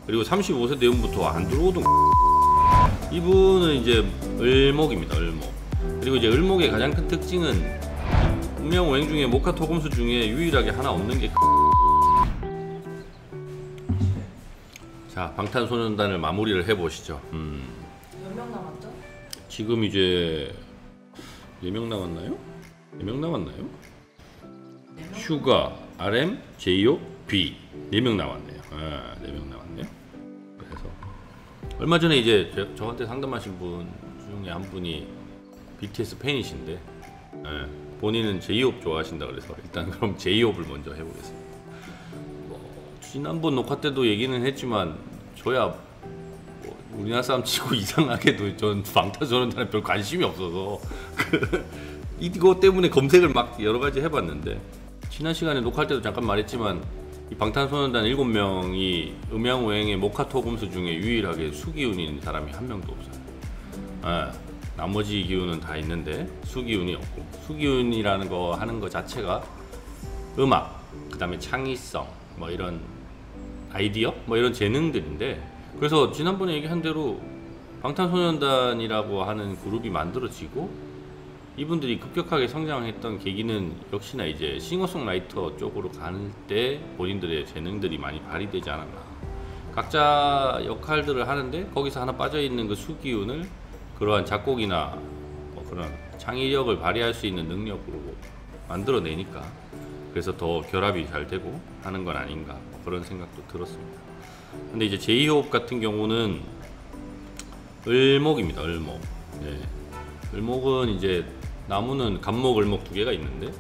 그리고 35세 대운부터 안 들어오던 이분은 이제 을목입니다. 을목. 그리고 이제 을목의 가장 큰 특징은 운명오행 중에 목화토금수 중에 유일하게 하나 없는 게 자, 방탄소년단을 마무리를 해보시죠. 몇 명 남았죠? 지금 이제 4명 남았나요? 4명 남았나요? 슈가, RM, 제이홉, B 4명 남았네요. 아, 4명 남았네요. 그래서 얼마 전에 이제 저한테 상담하신 분 중에 한 분이 BTS 팬이신데 본인은 제이홉 좋아하신다 그래서 일단 그럼 제이홉을 먼저 해보겠습니다. 지난번 녹화 때도 얘기는 했지만 저야 우리나라 사람 치고 이상하게도 전 방탄소년단에 별 관심이 없어서 이거 때문에 검색을 막 여러 가지 해봤는데 지난 시간에 녹화할 때도 잠깐 말했지만 이 방탄소년단 7명이 음양오행의 목화토금수 중에 유일하게 수기운이 있는 사람이 한 명도 없어요. 나머지 기운은 다 있는데 수기운이 없고, 수기운이라는 거 하는 거 자체가 음악, 그 다음에 창의성, 뭐 이런 아이디어, 뭐 이런 재능들인데, 그래서 지난번에 얘기한 대로 방탄소년단이라고 하는 그룹이 만들어지고 이분들이 급격하게 성장했던 계기는 역시나 이제 싱어송라이터 쪽으로 가는 때 본인들의 재능들이 많이 발휘되지 않았나. 각자 역할들을 하는데 거기서 하나 빠져있는 그 수기운을 그러한 작곡이나 뭐 그런 창의력을 발휘할 수 있는 능력으로 만들어내니까 그래서 더 결합이 잘 되고 하는 건 아닌가 그런 생각도 들었습니다. 근데 이제 제이홉 같은 경우는 을목입니다. 을목. 네. 을목은 이제 나무는 간목, 을목 두 개가 있는데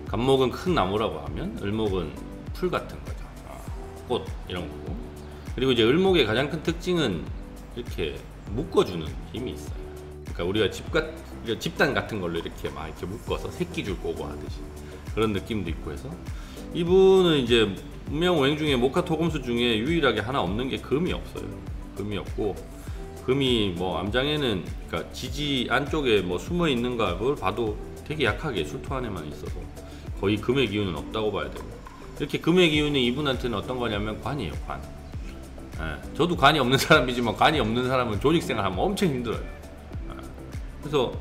간목은 큰 나무라고 하면 을목은 풀 같은 거죠. 꽃 이런 거고. 그리고 이제 을목의 가장 큰 특징은 이렇게 묶어주는 힘이 있어요. 그러니까 우리가 집단 같은 걸로 이렇게 막 이렇게 묶어서 새끼줄 꼬고 하듯이 그런 느낌도 있고 해서 이분은 이제 운명오행 중에 목화토금수 중에 유일하게 하나 없는 게 금이 없어요. 금이 없고 금이 뭐 암장에는 그러니까 지지 안쪽에 뭐 숨어 있는가 그걸 봐도 되게 약하게 술토 안에만 있어서 거의 금의 기운은 없다고 봐야 되고 이렇게 금의 기운이 이분한테는 어떤 거냐면 관이에요. 관. 저도 관이 없는 사람이지만 관이 없는 사람은 조직생활 하면 엄청 힘들어요. 그래서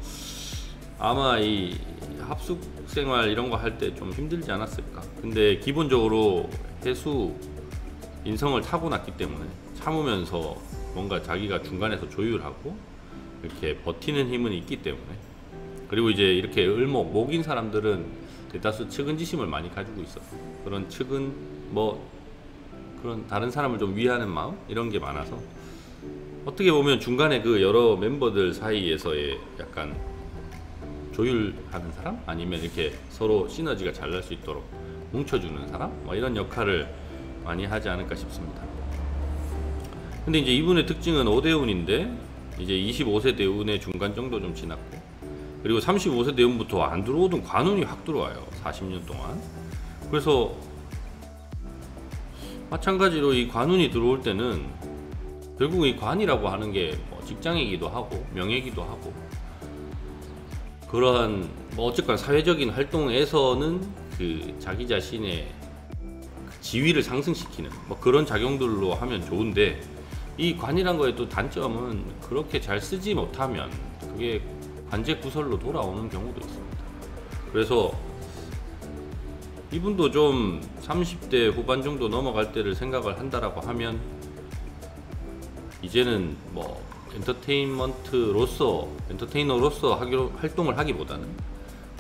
아마 이 합숙생활 이런 거 할 때 좀 힘들지 않았을까. 근데 기본적으로 해수 인성을 타고났기 때문에 참으면서 뭔가 자기가 중간에서 조율하고 이렇게 버티는 힘은 있기 때문에 그리고 이제 이렇게 을목, 목인 사람들은 대다수 측은지심을 많이 가지고 있어서 그런 측은 뭐 그런 다른 사람을 좀 위하는 마음 이런 게 많아서 어떻게 보면 중간에 그 여러 멤버들 사이에서의 약간 조율하는 사람 아니면 이렇게 서로 시너지가 잘 날 수 있도록 뭉쳐주는 사람 뭐 이런 역할을 많이 하지 않을까 싶습니다. 근데 이제 이분의 특징은 5대운인데 이제 25세 대운의 중간 정도 좀 지났고 그리고 35세 대운부터 안 들어오던 관운이 확 들어와요. 40년 동안. 그래서 마찬가지로 이 관운이 들어올 때는 결국 이 관이라고 하는 게 뭐 직장이기도 하고 명예기도 하고 그러한 뭐 어쨌거나 사회적인 활동에서는 그 자기 자신의 그 지위를 상승시키는 뭐 그런 작용들로 하면 좋은데 이 관이란 거의 또 단점은 그렇게 잘 쓰지 못하면 그게 관제 구설로 돌아오는 경우도 있습니다. 그래서 이분도 좀 30대 후반 정도 넘어갈 때를 생각을 한다라고 하면 이제는 뭐 엔터테이너로서 활동을 하기보다는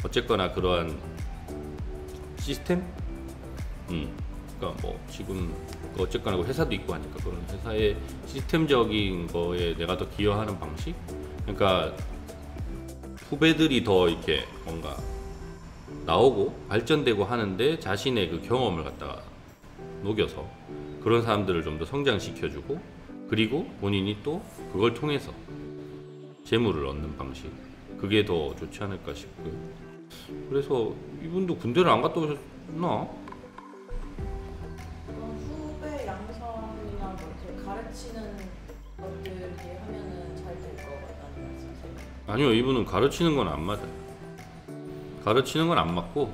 어쨌거나 그러한 시스템? 그러니까 뭐 지금 어쨌거나 회사도 있고 하니까 그런 회사의 시스템적인 거에 내가 더 기여하는 방식? 그러니까 후배들이 더 이렇게 뭔가 나오고 발전되고 하는데 자신의 그 경험을 갖다가 녹여서 그런 사람들을 좀 더 성장시켜주고 그리고 본인이 또 그걸 통해서 재물을 얻는 방식 그게 더 좋지 않을까 싶고요. 그래서 이분도 군대를 안 갔다 오셨나? 후배 양성이나 뭐 이렇게 가르치는 것들 이렇게 하면은 잘 될 것 같다는 말씀이세요? 아니요, 이분은 가르치는 건 안 맞아요. 가르치는 건 안 맞고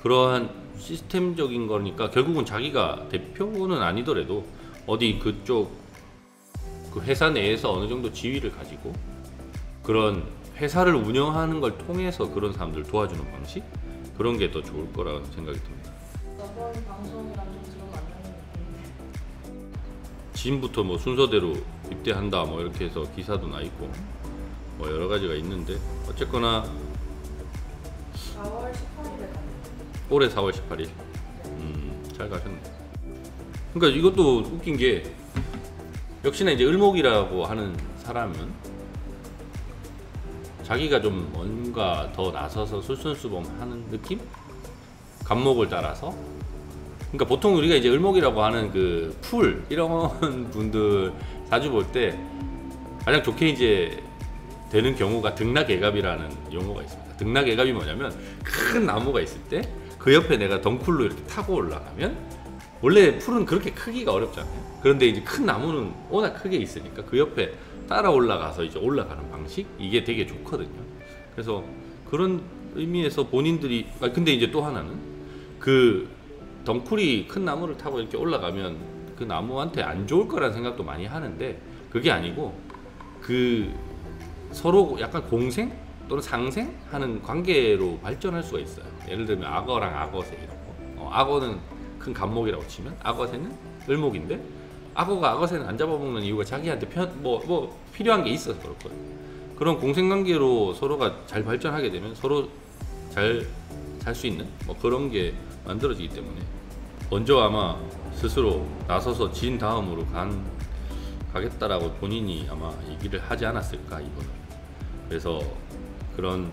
그러한 시스템적인 거니까 결국은 자기가 대표는 아니더라도 어디 그쪽 그 회사 내에서 어느 정도 지위를 가지고 그런 회사를 운영하는 걸 통해서 그런 사람들을 도와주는 방식, 그런 게 더 좋을 거라고 생각이 듭니다. 저번 방송이랑 좀 들어맞는 느낌인데. 지금부터 뭐 순서대로 입대한다 뭐 이렇게 해서 기사도 나 있고 뭐 여러 가지가 있는데, 어쨌거나 4월 18일에 가요. 올해 4월 18일. 잘 가셨네. 그러니까 이것도 웃긴 게, 역시나 이제 을목이라고 하는 사람은 자기가 좀 뭔가 더 나서서 솔선수범하는 느낌? 간목을 따라서. 그러니까 보통 우리가 이제 을목이라고 하는 그 풀 이런 분들 자주 볼 때 가장 좋게 이제 되는 경우가 등락애갑이라는 용어가 있습니다. 등락애갑이 뭐냐면, 큰 나무가 있을 때 그 옆에 내가 덩쿨로 이렇게 타고 올라가면, 원래 풀은 그렇게 크기가 어렵잖아요. 그런데 이제 큰 나무는 워낙 크게 있으니까 그 옆에 따라 올라가서 이제 올라가는 방식, 이게 되게 좋거든요. 그래서 그런 의미에서 본인들이, 근데 이제 또 하나는 그 덩쿨이 큰 나무를 타고 이렇게 올라가면 그 나무한테 안 좋을 거라는 생각도 많이 하는데, 그게 아니고 그 서로 약간 공생 또는 상생하는 관계로 발전할 수가 있어요. 예를 들면 악어랑 악어새 이런 거. 악어는 큰 간목이라고 치면 악어새는 을목인데, 악어가 악어새는 안 잡아먹는 이유가 자기한테 뭐 필요한 게 있어서 그럴 거예요. 그런 공생관계로 서로가 잘 발전하게 되면 서로 잘 살 수 있는 뭐 그런 게 만들어지기 때문에, 먼저 아마 스스로 나서서 진 다음으로 가겠다라고 본인이 아마 얘기를 하지 않았을까, 이거는. 그래서 그런,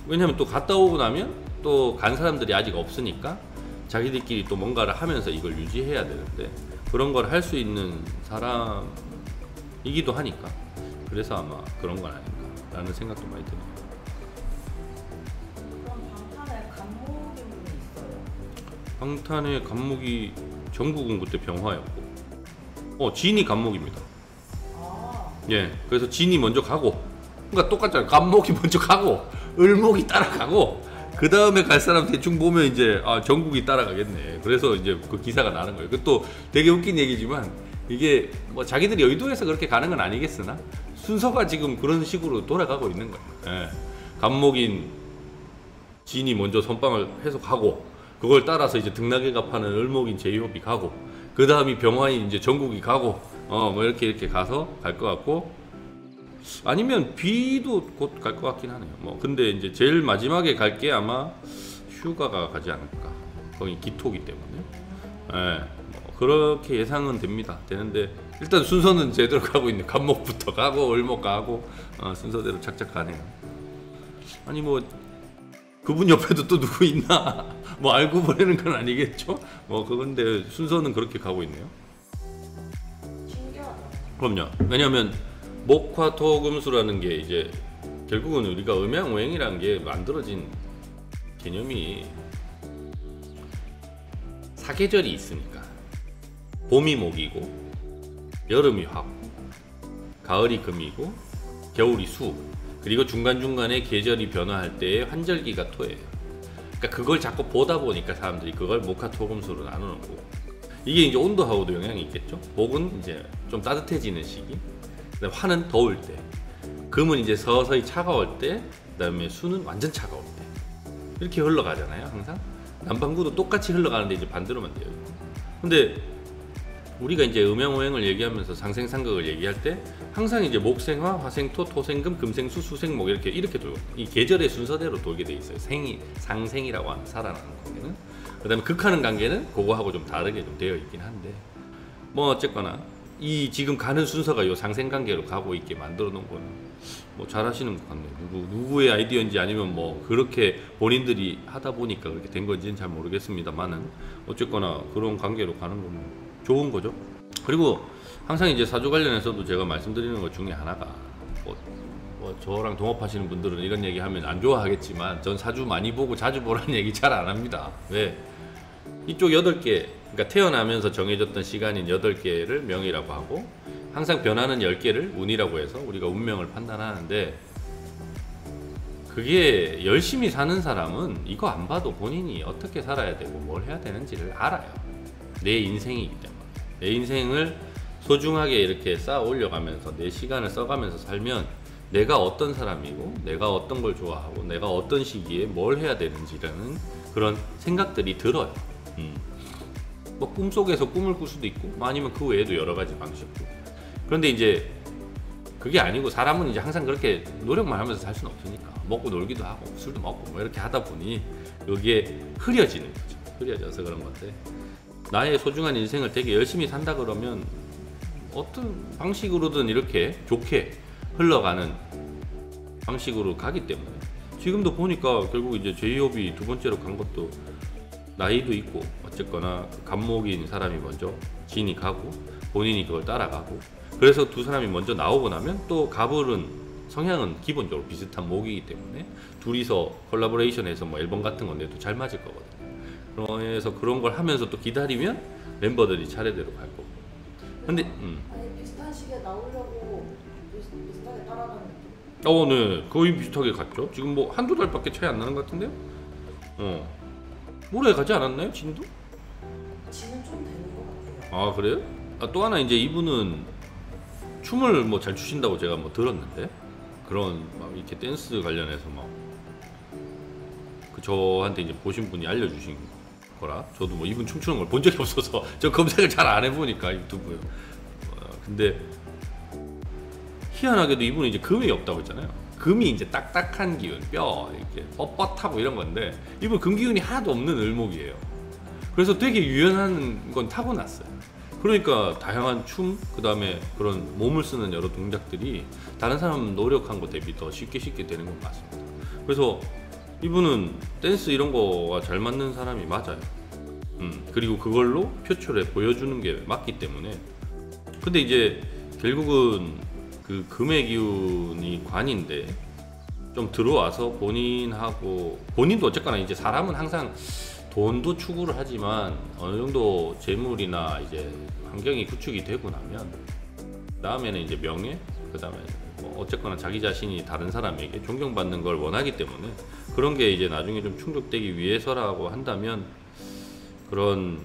왜냐면 또 갔다 오고 나면 또 간 사람들이 아직 없으니까 자기들끼리 또 뭔가를 하면서 이걸 유지해야 되는데, 그런 걸 할 수 있는 사람이기도 하니까, 그래서 아마 그런 건 아닌가라는 생각도 많이 드네요. 그럼 방탄에 간목이 분이 있어요? 방탄의 간목이 정국은 그때 병화였고, 진이 간목입니다. 아, 예, 그래서 진이 먼저 가고, 그러니까 똑같잖아요. 간목이 먼저 가고 을목이 따라가고, 그 다음에 갈 사람 대충 보면 이제 정국이 따라가겠네. 그래서 이제 그 기사가 나는 거예요. 그것도 되게 웃긴 얘기지만, 이게 뭐 자기들이 의도해서 그렇게 가는 건 아니겠으나 순서가 지금 그런 식으로 돌아가고 있는 거예요. 예. 간목인 진이 먼저 선빵을 해서 가고, 그걸 따라서 이제 등락애갑하는 을목인 제이홉이 가고, 그 다음이 병화인 이제 정국이 가고, 뭐 이렇게 가서 갈 것 같고, 아니면 B도 곧 갈 것 같긴 하네요. 뭐 근데 이제 제일 마지막에 갈 게 아마 휴가가 가지 않을까. 거기 기토기 때문에. 예, 뭐 그렇게 예상은 되는데, 일단 순서는 제대로 가고 있네. 간목부터 가고 을목 가고, 순서대로 착착 가네요. 아니 뭐 그분 옆에도 또 누구 있나 뭐 알고 보내는 건 아니겠죠? 뭐 그건데 순서는 그렇게 가고 있네요. 신기하다. 그럼요. 왜냐하면 목화토금수라는 게 이제 결국은 우리가 음양오행이라는 게 만들어진 개념이 사계절이 있으니까, 봄이 목이고 여름이 화고 가을이 금이고 겨울이 수, 그리고 중간중간에 계절이 변화할 때의 환절기가 토예요. 그러니까 그걸 자꾸 보다 보니까 사람들이 그걸 목화토금수로 나누는 거고, 이게 이제 온도하고도 영향이 있겠죠. 목은 이제 좀 따뜻해지는 시기, 그다음에 화는 더울 때, 금은 이제 서서히 차가울 때, 그다음에 수는 완전 차가울 때, 이렇게 흘러가잖아요. 항상 남반구도 똑같이 흘러가는데 이제 반대로만 돼요. 근데 우리가 이제 음양오행을 얘기하면서 상생상극을 얘기할 때 항상 이제 목생화, 화생토, 토생금, 금생수, 수생목 이렇게 돌고, 이 계절의 순서대로 돌게 돼 있어요. 상생이라고 하는 살아나는 관계는. 그다음에 극하는 관계는 그거하고 좀 다르게 좀 되어 있긴 한데, 뭐 어쨌거나 이 지금 가는 순서가 요 상생관계로 가고 있게 만들어 놓은 거는 뭐 잘하시는 것 같네요. 누구의 아이디어인지, 아니면 뭐 그렇게 본인들이 하다 보니까 그렇게 된 건지는 잘 모르겠습니다만은, 어쨌거나 그런 관계로 가는 건 좋은 거죠. 그리고 항상 이제 사주 관련해서도 제가 말씀드리는 것 중에 하나가, 뭐 저랑 동업하시는 분들은 이런 얘기 하면 안 좋아하겠지만, 전 사주 많이 보고 자주 보라는 얘기 잘 안 합니다. 왜? 이쪽 8개, 그러니까 태어나면서 정해졌던 시간인 8개를 명이라고 하고, 항상 변하는 10개를 운이라고 해서 우리가 운명을 판단하는데, 그게 열심히 사는 사람은 이거 안 봐도 본인이 어떻게 살아야 되고 뭘 해야 되는지를 알아요. 내 인생이기 때문에. 내 인생을 소중하게 이렇게 쌓아 올려가면서 내 시간을 써가면서 살면 내가 어떤 사람이고 내가 어떤 걸 좋아하고 내가 어떤 시기에 뭘 해야 되는지라는 그런 생각들이 들어요. 뭐 꿈속에서 꿈을 꿀 수도 있고 뭐 아니면 그 외에도 여러 가지 방식도. 그런데 이제 그게 아니고 사람은 이제 항상 그렇게 노력만 하면서 살 수는 없으니까 먹고 놀기도 하고 술도 먹고 뭐 이렇게 하다 보니 여기에 흐려지는 거죠. 흐려져서 그런 건데 나의 소중한 인생을 되게 열심히 산다 그러면 어떤 방식으로든 이렇게 좋게 흘러가는 방식으로 가기 때문에 지금도 보니까 결국 이제 제이홉이 두 번째로 간 것도 나이도 있고 어쨌거나 그 간목인 사람이 먼저 진이 가고 본인이 그걸 따라가고 그래서 두 사람이 먼저 나오고 나면 또 가불은 성향은 기본적으로 비슷한 목이기 때문에 둘이서 콜라보레이션해서 뭐 앨범 같은 건 내도 잘 맞을 거거든요. 그래서 그런 걸 하면서 또 기다리면 멤버들이 차례대로 갈 거고. 근데 아니 비슷한 시기에 나오려고 비슷하게 따라가는 느낌? 네. 거의 비슷하게 갔죠. 지금 뭐 한두 달밖에 차이 안 나는 것 같은데요? 올해 가지 않았나요? 진도? 지는 좀 되는 것 같아요. 아, 그래요? 또 하나 이제 이분은 춤을 뭐 잘 추신다고 제가 뭐 들었는데 그런 막 이렇게 댄스 관련해서 막 그 저한테 이제 보신 분이 알려주신 거라 저도 뭐 이분 춤추는 걸 본 적이 없어서 저 검색을 잘 안 해보니까 유튜브에 근데 희한하게도 이분은 이제 금이 없다고 했잖아요. 금이 이제 딱딱한 기운, 뼈 이렇게 뻣뻣하고 이런 건데 이분 금 기운이 하나도 없는 을목이에요. 그래서 되게 유연한 건 타고났어요. 그러니까 다양한 춤, 그 다음에 그런 몸을 쓰는 여러 동작들이 다른 사람 노력한 것 대비 더 쉽게 되는 건 맞습니다. 그래서 이분은 댄스 이런 거가 잘 맞는 사람이 맞아요. 그리고 그걸로 표출해 보여주는 게 맞기 때문에. 근데 이제 결국은 그 금의 기운이 관인데 좀 들어와서 본인도 어쨌거나 이제 사람은 항상 돈도 추구를 하지만 어느 정도 재물이나 이제 환경이 구축이 되고 나면 다음에는 이제 명예, 그 다음에 뭐 어쨌거나 자기 자신이 다른 사람에게 존경받는 걸 원하기 때문에 그런 게 이제 나중에 좀 충족되기 위해서라고 한다면 그런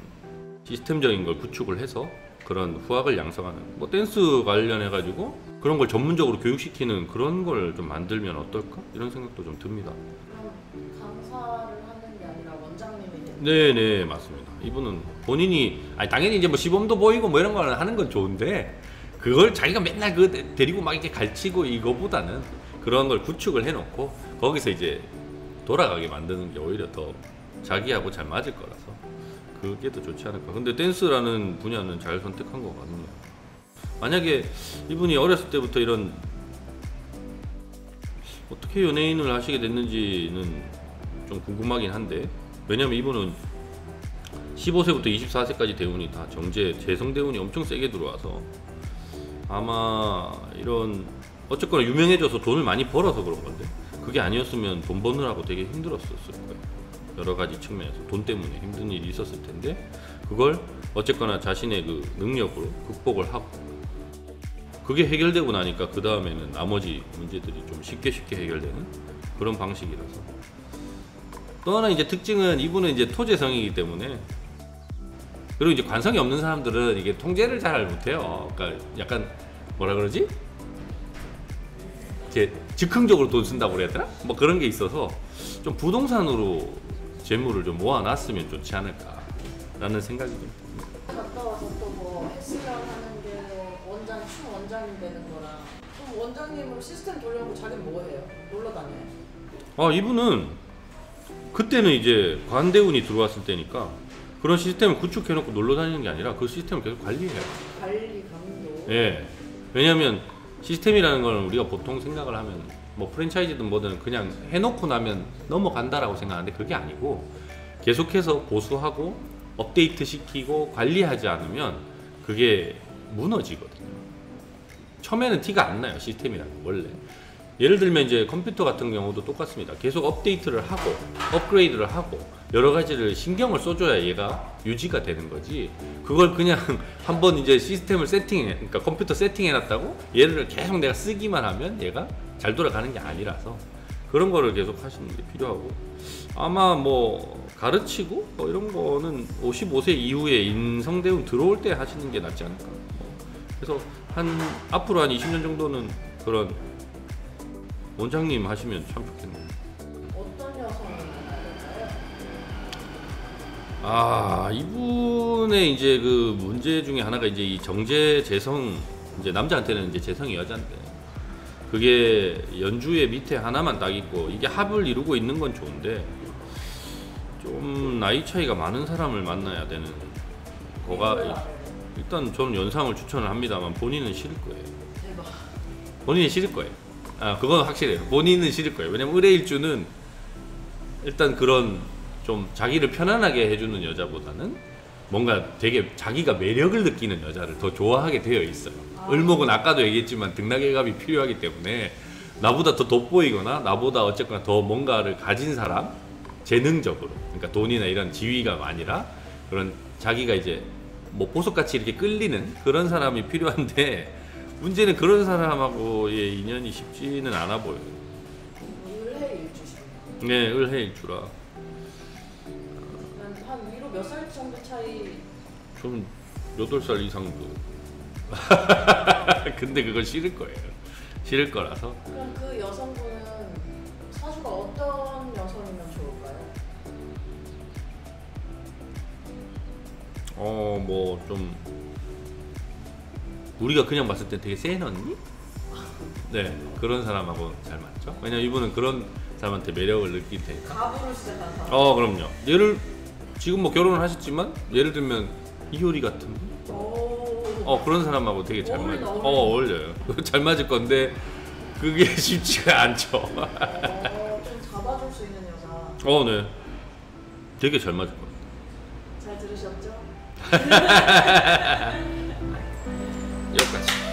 시스템적인 걸 구축을 해서 그런 후학을 양성하는 뭐 댄스 관련해 가지고 그런 걸 전문적으로 교육시키는 그런 걸 좀 만들면 어떨까 이런 생각도 좀 듭니다. 그럼 강사를 하는 게 아니라 원장님이 되는 네네 맞습니다. 이분은 본인이 당연히 이제 뭐 시범도 보이고 뭐 이런 걸 하는 건 좋은데 그걸 자기가 맨날 그 데리고 막 이렇게 가르치고 이거보다는 그런 걸 구축을 해놓고 거기서 이제 돌아가게 만드는 게 오히려 더 자기하고 잘 맞을 거라서 그게 더 좋지 않을까. 근데 댄스라는 분야는 잘 선택한 것 같네요. 만약에 이분이 어렸을 때부터 이런 어떻게 연예인을 하시게 됐는지는 좀 궁금하긴 한데 왜냐면 이분은 15세부터 24세까지 대운이 다 재성 대운이 엄청 세게 들어와서 아마 이런 어쨌거나 유명해져서 돈을 많이 벌어서 그런 건데 그게 아니었으면 돈 버느라고 되게 힘들었을 거예요. 여러 가지 측면에서 돈 때문에 힘든 일이 있었을 텐데 그걸 어쨌거나 자신의 그 능력으로 극복을 하고 그게 해결되고 나니까 그 다음에는 나머지 문제들이 좀 쉽게 해결되는 그런 방식이라서. 또 하나 이제 특징은 이분은 이제 토재성이기 때문에 그리고 이제 관성이 없는 사람들은 이게 통제를 잘 못해요. 그러니까 약간 뭐라 그러지? 이렇게 즉흥적으로 돈 쓴다고 그래야 되나? 뭐 그런 게 있어서 좀 부동산으로 재물을 좀 모아놨으면 좋지 않을까라는 생각이 좀 듭니다. 갔다 와서 또 뭐 헬스장 하는 게 춤 원장님 되는 거랑 그럼 원장님으로 시스템 돌려놓고 자기는 뭐 해요? 놀러 다녀요? 이분은 그때는 이제 관대운이 들어왔을 때니까 그런 시스템을 구축해놓고 놀러 다니는 게 아니라 그 시스템을 계속 관리해요. 관리 감독? 예. 왜냐하면 시스템이라는 걸 우리가 보통 생각을 하면 뭐 프랜차이즈든 뭐든 그냥 해놓고 나면 넘어간다라고 생각하는데 그게 아니고 계속해서 보수하고 업데이트 시키고 관리하지 않으면 그게 무너지거든요. 처음에는 티가 안 나요. 시스템이라는 거 원래. 예를 들면 이제 컴퓨터 같은 경우도 똑같습니다. 계속 업데이트를 하고 업그레이드를 하고 여러 가지를 신경을 써줘야 얘가 유지가 되는 거지. 그걸 그냥 한번 이제 시스템을 그러니까 컴퓨터 세팅해놨다고 얘를 계속 내가 쓰기만 하면 얘가 잘 돌아가는 게 아니라서 그런 거를 계속 하시는 게 필요하고 아마 뭐 가르치고 뭐 이런 거는 55세 이후에 인성대운 들어올 때 하시는 게 낫지 않을까. 그래서 앞으로 한 20년 정도는 그런 원장님 하시면 참 좋겠네요. 어떤 여성을 만나볼까요? 아, 이분의 이제 그 문제 중에 하나가 이제 이 정제 재성, 이제 남자한테는 이제 재성이 여자인데 그게 연주의 밑에 하나만 딱 있고 이게 합을 이루고 있는 건 좋은데 좀 나이 차이가 많은 사람을 만나야 되는 거가 일단 저는 연상을 추천을 합니다만 본인은 싫을 거예요. 대박. 본인이 싫을 거예요. 아, 그건 확실해요. 본인은 싫을 거예요. 왜냐면 의뢰일주는 일단 그런 좀 자기를 편안하게 해주는 여자보다는 뭔가 되게 자기가 매력을 느끼는 여자를 더 좋아하게 되어 있어요. 을목은 아까도 얘기했지만 등락의 갑이 필요하기 때문에 나보다 더 돋보이거나 나보다 어쨌거나 더 뭔가를 가진 사람, 재능적으로, 그러니까 돈이나 이런 지위가 아니라 그런 자기가 이제 뭐 보석같이 이렇게 끌리는 그런 사람이 필요한데 문제는 그런 사람하고의 인연이 쉽지는 않아 보여요. 을해일주시네요. 네, 을해일주라. 한 위로 몇 살 정도 차이? 좀 8살 이상도. 근데 그건 싫을 거예요. 싫을 거라서. 그럼 그 여성분은 사주가 어떤 여성이면 좋을까요? 뭐 좀 우리가 그냥 봤을 때 되게 센 언니? 네, 그런 사람하고 잘 맞죠? 왜냐면 이분은 그런 사람한테 매력을 느낄 테니까. 가부를 시작한 사람. 그럼요. 지금 뭐 결혼을 하셨지만 예를 들면 이효리 같은 분? 오. 그런 사람하고 되게 잘 맞아요. 어울린다, 어울려요. 잘 맞을 건데 그게 쉽지가 않죠. 좀 잡아줄 수 있는 여자. 네. 되게 잘 맞을 겁니다. 잘 들으셨죠? 여기까지.